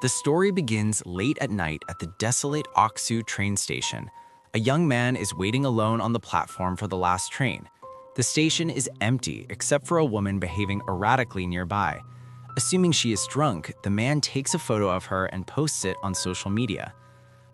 The story begins late at night at the desolate Aksu train station. A young man is waiting alone on the platform for the last train. The station is empty except for a woman behaving erratically nearby. Assuming she is drunk, the man takes a photo of her and posts it on social media.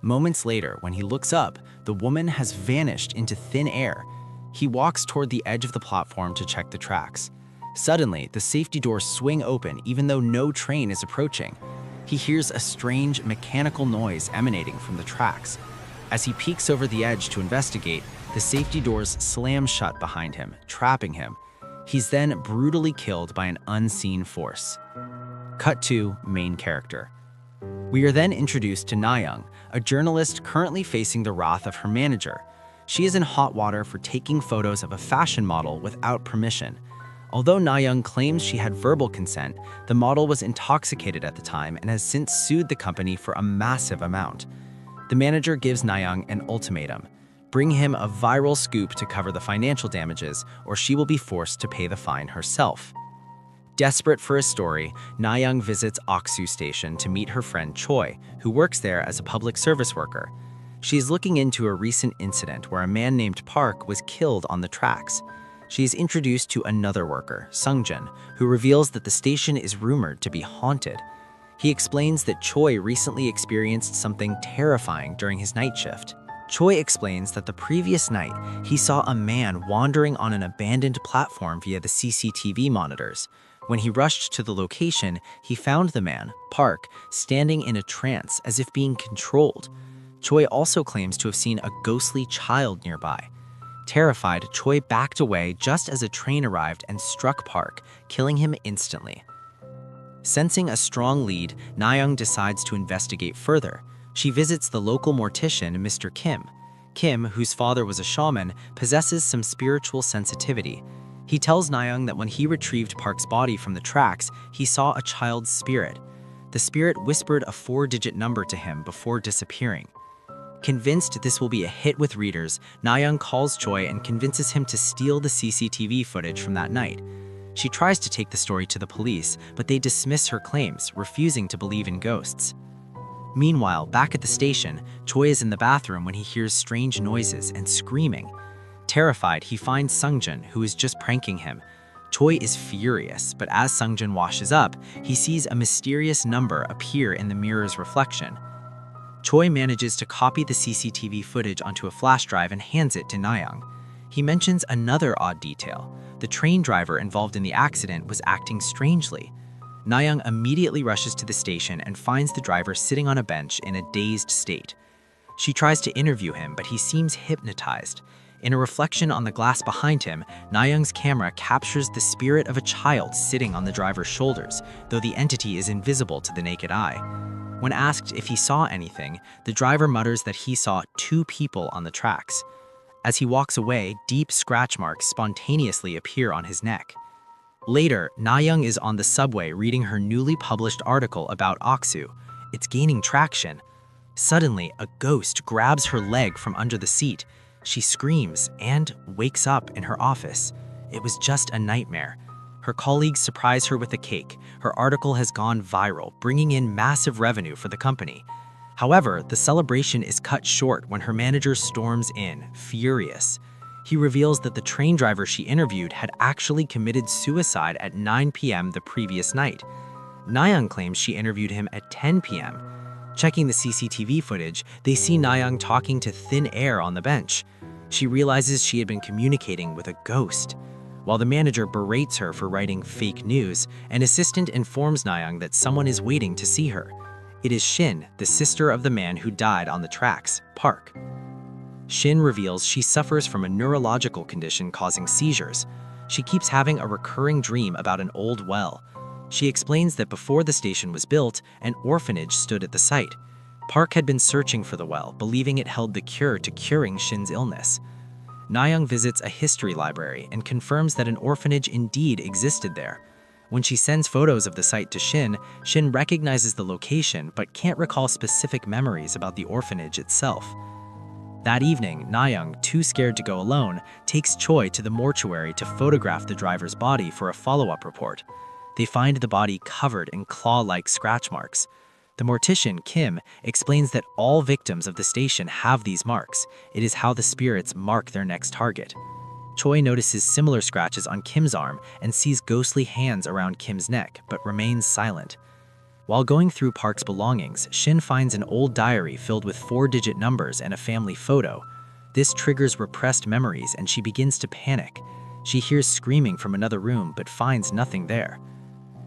Moments later, when he looks up, the woman has vanished into thin air. He walks toward the edge of the platform to check the tracks. Suddenly, the safety doors swing open even though no train is approaching. He hears a strange mechanical noise emanating from the tracks. As he peeks over the edge to investigate, the safety doors slam shut behind him, trapping him. He's then brutally killed by an unseen force. Cut to main character. We are then introduced to Nayoung, a journalist currently facing the wrath of her manager. She is in hot water for taking photos of a fashion model without permission. Although Nayoung claims she had verbal consent, the model was intoxicated at the time and has since sued the company for a massive amount. The manager gives Nayoung an ultimatum: bring him a viral scoop to cover the financial damages, or she will be forced to pay the fine herself. Desperate for a story, Nayoung visits Aksu Station to meet her friend Choi, who works there as a public service worker. She is looking into a recent incident where a man named Park was killed on the tracks. She is introduced to another worker, Sungjin, who reveals that the station is rumored to be haunted. He explains that Choi recently experienced something terrifying during his night shift. Choi explains that the previous night, he saw a man wandering on an abandoned platform via the CCTV monitors. When he rushed to the location, he found the man, Park, standing in a trance as if being controlled. Choi also claims to have seen a ghostly child nearby. Terrified, Choi backed away just as a train arrived and struck Park, killing him instantly. Sensing a strong lead, Nayoung decides to investigate further. She visits the local mortician, Mr. Kim. Kim, whose father was a shaman, possesses some spiritual sensitivity. He tells Nayoung that when he retrieved Park's body from the tracks, he saw a child's spirit. The spirit whispered a 4-digit number to him before disappearing. Convinced this will be a hit with readers, Nayoung calls Choi and convinces him to steal the CCTV footage from that night. She tries to take the story to the police, but they dismiss her claims, refusing to believe in ghosts. Meanwhile, back at the station, Choi is in the bathroom when he hears strange noises and screaming. Terrified, he finds Sungjin, who is just pranking him. Choi is furious, but as Sungjin washes up, he sees a mysterious number appear in the mirror's reflection. Choi manages to copy the CCTV footage onto a flash drive and hands it to Nayoung. He mentions another odd detail. The train driver involved in the accident was acting strangely. Nayoung immediately rushes to the station and finds the driver sitting on a bench in a dazed state. She tries to interview him, but he seems hypnotized. In a reflection on the glass behind him, Nayoung's camera captures the spirit of a child sitting on the driver's shoulders, though the entity is invisible to the naked eye. When asked if he saw anything, the driver mutters that he saw 2 people on the tracks. As he walks away, deep scratch marks spontaneously appear on his neck. Later, Nayoung is on the subway reading her newly published article about Aksu. It's gaining traction. Suddenly, a ghost grabs her leg from under the seat. She screams and wakes up in her office. It was just a nightmare. Her colleagues surprise her with a cake. Her article has gone viral, bringing in massive revenue for the company. However, the celebration is cut short when her manager storms in, furious. He reveals that the train driver she interviewed had actually committed suicide at 9 p.m. the previous night. Nayoung claims she interviewed him at 10 p.m. Checking the CCTV footage, they see Nayoung talking to thin air on the bench. She realizes she had been communicating with a ghost. While the manager berates her for writing fake news, an assistant informs Nayoung that someone is waiting to see her. It is Shin, the sister of the man who died on the tracks, Park. Shin reveals she suffers from a neurological condition causing seizures. She keeps having a recurring dream about an old well. She explains that before the station was built, an orphanage stood at the site. Park had been searching for the well, believing it held the cure to curing Shin's illness. Nayoung visits a history library and confirms that an orphanage indeed existed there. When she sends photos of the site to Shin, Shin recognizes the location but can't recall specific memories about the orphanage itself. That evening, Nayoung, too scared to go alone, takes Choi to the mortuary to photograph the driver's body for a follow-up report. They find the body covered in claw-like scratch marks. The mortician, Kim, explains that all victims of the station have these marks. It is how the spirits mark their next target. Choi notices similar scratches on Kim's arm and sees ghostly hands around Kim's neck, but remains silent. While going through Park's belongings, Shin finds an old diary filled with 4-digit numbers and a family photo. This triggers repressed memories and she begins to panic. She hears screaming from another room but finds nothing there.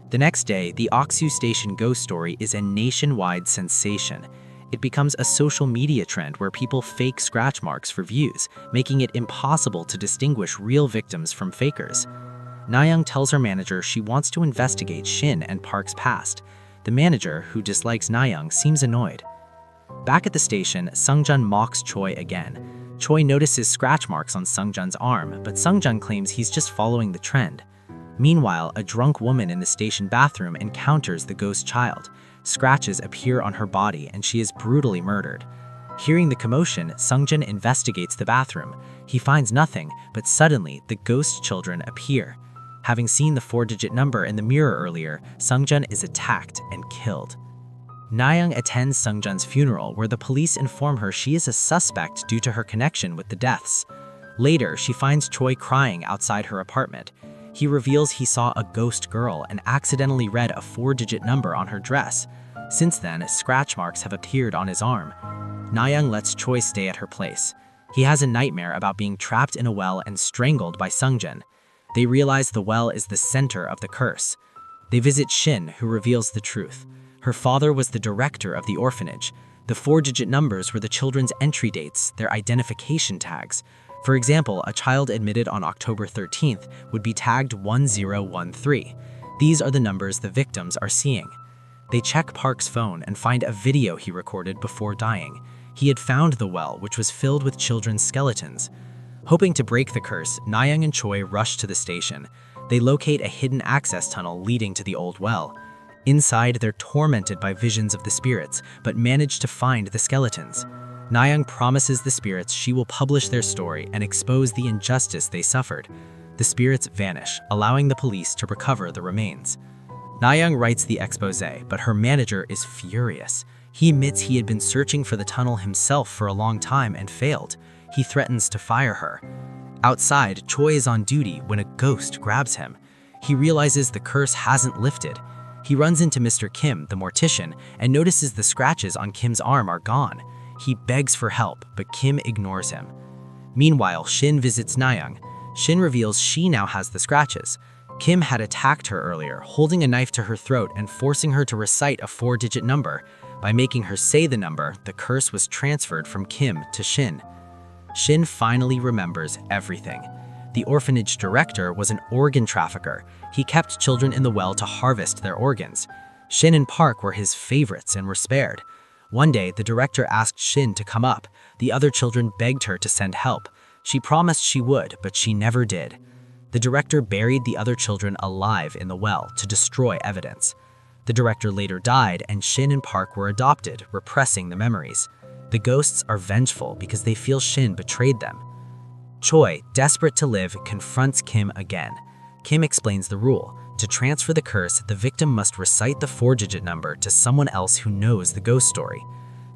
The next day, the Oksu Station ghost story is a nationwide sensation. It becomes a social media trend where people fake scratch marks for views, making it impossible to distinguish real victims from fakers. Na-young tells her manager she wants to investigate Shin and Park's past. The manager, who dislikes Na-young, seems annoyed. Back at the station, Sung-jun mocks Choi again. Choi notices scratch marks on Sung-jun's arm, but Sung-jun claims he's just following the trend. Meanwhile, a drunk woman in the station bathroom encounters the ghost child. Scratches appear on her body and she is brutally murdered. Hearing the commotion, Sung-jun investigates the bathroom. He finds nothing, but suddenly the ghost children appear. Having seen the 4-digit number in the mirror earlier, Sung-jun is attacked and killed. Na-young attends Sung-jun's funeral, where the police inform her she is a suspect due to her connection with the deaths. Later, she finds Choi crying outside her apartment. He reveals he saw a ghost girl and accidentally read a 4-digit number on her dress. Since then, scratch marks have appeared on his arm. Na-young lets Choi stay at her place. He has a nightmare about being trapped in a well and strangled by Sung-jun. They realize the well is the center of the curse. They visit Shin, who reveals the truth. Her father was the director of the orphanage. The 4-digit numbers were the children's entry dates, their identification tags. For example, a child admitted on October 13th would be tagged 1013. These are the numbers the victims are seeing. They check Park's phone and find a video he recorded before dying. He had found the well, which was filled with children's skeletons. Hoping to break the curse, Na-young and Choi rush to the station. They locate a hidden access tunnel leading to the old well. Inside, they're tormented by visions of the spirits, but manage to find the skeletons. Na-young promises the spirits she will publish their story and expose the injustice they suffered. The spirits vanish, allowing the police to recover the remains. Na-young writes the expose, but her manager is furious. He admits he had been searching for the tunnel himself for a long time and failed. He threatens to fire her. Outside, Choi is on duty when a ghost grabs him. He realizes the curse hasn't lifted. He runs into Mr. Kim, the mortician, and notices the scratches on Kim's arm are gone. He begs for help, but Kim ignores him. Meanwhile, Shin visits Na-young. Shin reveals she now has the scratches. Kim had attacked her earlier, holding a knife to her throat and forcing her to recite a 4-digit number. By making her say the number, the curse was transferred from Kim to Shin. Shin finally remembers everything. The orphanage director was an organ trafficker. He kept children in the well to harvest their organs. Shin and Park were his favorites and were spared. One day, the director asked Shin to come up. The other children begged her to send help. She promised she would, but she never did. The director buried the other children alive in the well to destroy evidence. The director later died, and Shin and Park were adopted, repressing the memories. The ghosts are vengeful because they feel Shin betrayed them. Choi, desperate to live, confronts Kim again. Kim explains the rule. To transfer the curse, the victim must recite the 4-digit number to someone else who knows the ghost story.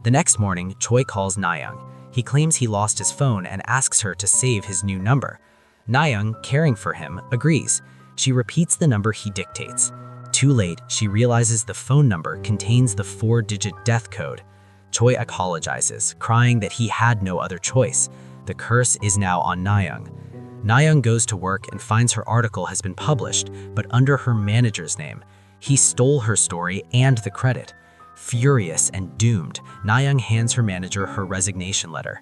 The next morning, Choi calls Na-young. He claims he lost his phone and asks her to save his new number. Na-young, caring for him, agrees. She repeats the number he dictates. Too late, she realizes the phone number contains the 4-digit death code. Choi apologizes, crying that he had no other choice. The curse is now on Na-young. Na-young goes to work and finds her article has been published, but under her manager's name. He stole her story and the credit. Furious and doomed, Na-young hands her manager her resignation letter.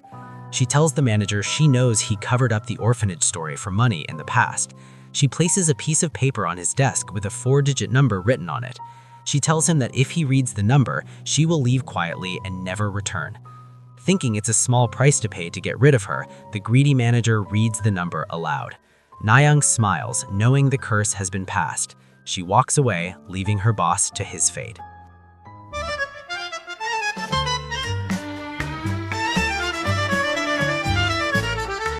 She tells the manager she knows he covered up the orphanage story for money in the past. She places a piece of paper on his desk with a 4-digit number written on it. She tells him that if he reads the number, she will leave quietly and never return. Thinking it's a small price to pay to get rid of her, the greedy manager reads the number aloud. Na-young smiles, knowing the curse has been passed. She walks away, leaving her boss to his fate.